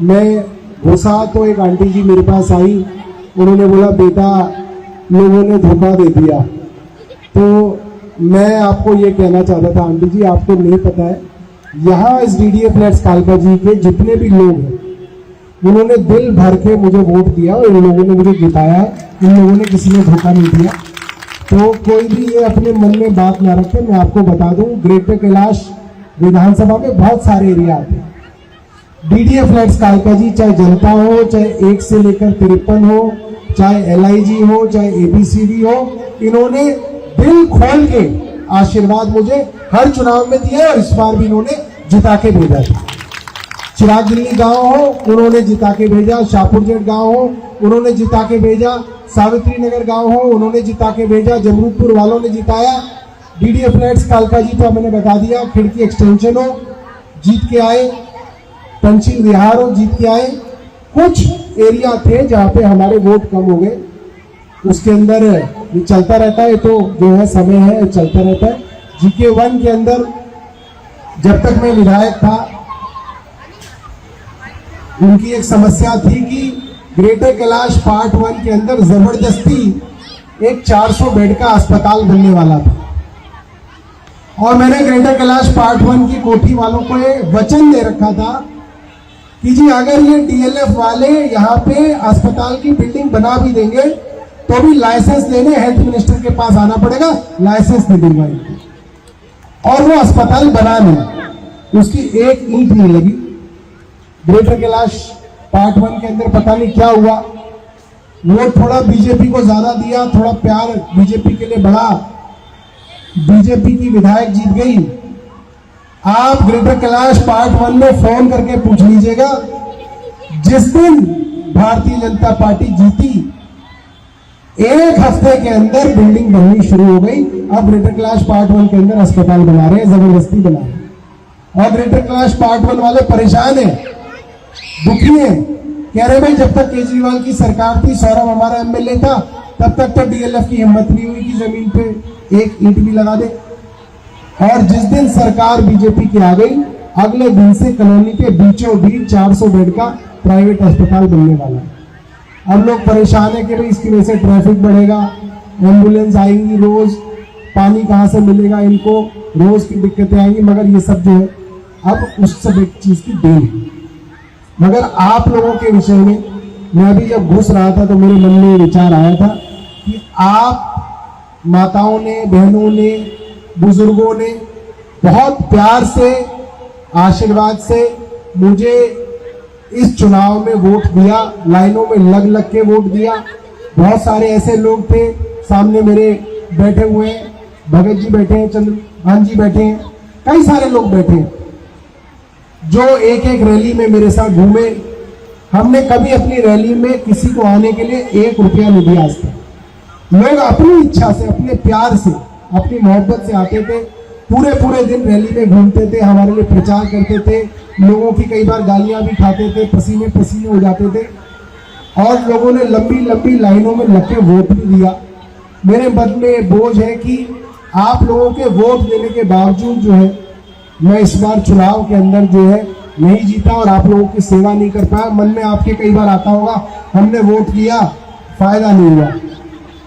मैं घुसा तो एक आंटी जी मेरे पास आई, उन्होंने बोला बेटा लोगों ने धोखा दे दिया। तो मैं आपको ये कहना चाहता था आंटी जी, आपको नहीं पता है यहाँ इस डीडीए फ्लैट्स कालका जी के जितने भी लोग हैं उन्होंने दिल भर के मुझे वोट दिया और इन लोगों ने मुझे जिताया। इन लोगों ने किसी ने धोखा नहीं दिया। तो कोई भी ये अपने मन में बात ना रखे। मैं आपको बता दूं, ग्रेटर कैलाश विधानसभा में बहुत सारे एरिया आते हैं। डीडीए फ्लैट्स कालका जी, चाहे जनता हो, चाहे 1 से लेकर 53 हो, चाहे LIG हो, चाहे ABCD हो, इन्होंने दिल खोल के आशीर्वाद मुझे हर चुनाव में दिया और इस बार भी इन्होंने जिता के भेजा था। चिराग दिल्ली गांव हो, उन्होंने जिता के भेजा। शाहपुर जेठ गांव हो, उन्होंने जिता के भेजा। सावित्री नगर गांव हो, उन्होंने जिता के भेजा। जमरूदपुर वालों ने जिताया। डीडीए फ्लैट्स कालका जी तो मैंने बता दिया। खिड़की एक्सटेंशन हो, जीत के आए। पंचील विहार हो, जीत के आए। कुछ एरिया थे जहां पे हमारे वोट कम हो गए, उसके अंदर ये चलता रहता है। तो जो है समय है, चलता रहता है। GK1 के अंदर जब तक मैं विधायक था, उनकी एक समस्या थी कि ग्रेटर कैलाश पार्ट 1 के अंदर जबरदस्ती एक 400 बेड का अस्पताल बनने वाला था। और मैंने ग्रेटर कैलाश पार्ट 1 की कोठी वालों को ये वचन दे रखा था कि जी अगर ये DLF वाले यहाँ पे अस्पताल की बिल्डिंग बना भी देंगे तो भी लाइसेंस लेने हेल्थ मिनिस्टर के पास आना पड़ेगा, लाइसेंस नहीं दूंगा इनको। और वो अस्पताल बना नहीं, उसकी एक ईंट नहीं लगी। ग्रेटर कैलाश पार्ट 1 के अंदर पता नहीं क्या हुआ, वो थोड़ा बीजेपी को ज्यादा दिया, थोड़ा प्यार बीजेपी के लिए बढ़ा, बीजेपी की विधायक जीत गई। आप ग्रेटर कैलाश पार्ट 1 में फोन करके पूछ लीजिएगा, जिस दिन भारतीय जनता पार्टी जीती 1 हफ्ते के अंदर बिल्डिंग बननी शुरू हो गई। अब ग्रेटर कैलाश पार्ट 1 के अंदर अस्पताल बना रहे हैं, जबरदस्ती बना रहे हैं। और ग्रेटर कैलाश पार्ट 1 वाले परेशान हैं, दुखी हैं, कह रहे भाई जब तक केजरीवाल की सरकार थी, सौरभ हमारा MLA था, तब तक तो DLF की हिम्मत नहीं हुई कि जमीन पे एक ईंट भी लगा दे। और जिस दिन सरकार बीजेपी की आ गई, अगले दिन से कॉलोनी के बीचों बीच 400 बेड का प्राइवेट अस्पताल बनने वाला है। अब लोग परेशान है कि भाई इसकी वजह से ट्रैफिक बढ़ेगा, एम्बुलेंस आएंगी रोज, पानी कहाँ से मिलेगा इनको, रोज की दिक्कतें आएंगी। मगर ये सब जो है अब उस सब एक चीज की देन है। मगर आप लोगों के विषय में मैं अभी जब घुस रहा था तो मेरे मन में विचार आया था कि आप माताओं ने, बहनों ने, बुजुर्गों ने बहुत प्यार से, आशीर्वाद से मुझे इस चुनाव में वोट दिया, लाइनों में लग लग के वोट दिया। बहुत सारे ऐसे लोग थे, सामने मेरे बैठे हुए हैं, भगत जी बैठे हैं, चंद्रभान जी बैठे हैं, कई सारे लोग बैठे हैं जो एक एक रैली में मेरे साथ घूमे। हमने कभी अपनी रैली में किसी को आने के लिए 1 रुपया नहीं दिया आज तक। लोग अपनी इच्छा से, अपने प्यार से, अपनी मोहब्बत से आते थे, पूरे पूरे दिन रैली में घूमते थे, हमारे लिए प्रचार करते थे, लोगों की कई बार गालियां भी खाते थे, पसीने पसीने हो जाते थे। और लोगों ने लंबी लंबी लाइनों में लग के वोट भी दिया। मेरे मन में बोझ है कि आप लोगों के वोट देने के बावजूद जो है मैं इस बार चुनाव के अंदर जो है नहीं जीता और आप लोगों की सेवा नहीं कर पाया। मन में आपके कई बार आता होगा, हमने वोट दिया, फायदा नहीं हुआ।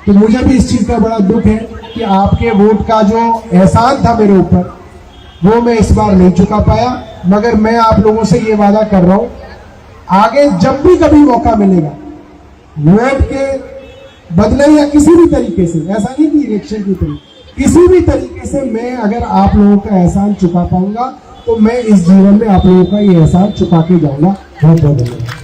तो मुझे भी इस चीज का बड़ा दुख है कि आपके वोट का जो एहसान था मेरे ऊपर, वो मैं इस बार नहीं चुका पाया। मगर मैं आप लोगों से ये वादा कर रहा हूं, आगे जब भी कभी मौका मिलेगा, वोट के बदले या किसी भी तरीके से, ऐसा नहीं कि इलेक्शन की तरीके, किसी भी तरीके से मैं अगर आप लोगों का एहसान चुका पाऊंगा तो मैं इस जीवन में आप लोगों का ये एहसान चुका के जाऊंगा। बहुत बहुत धन्यवाद।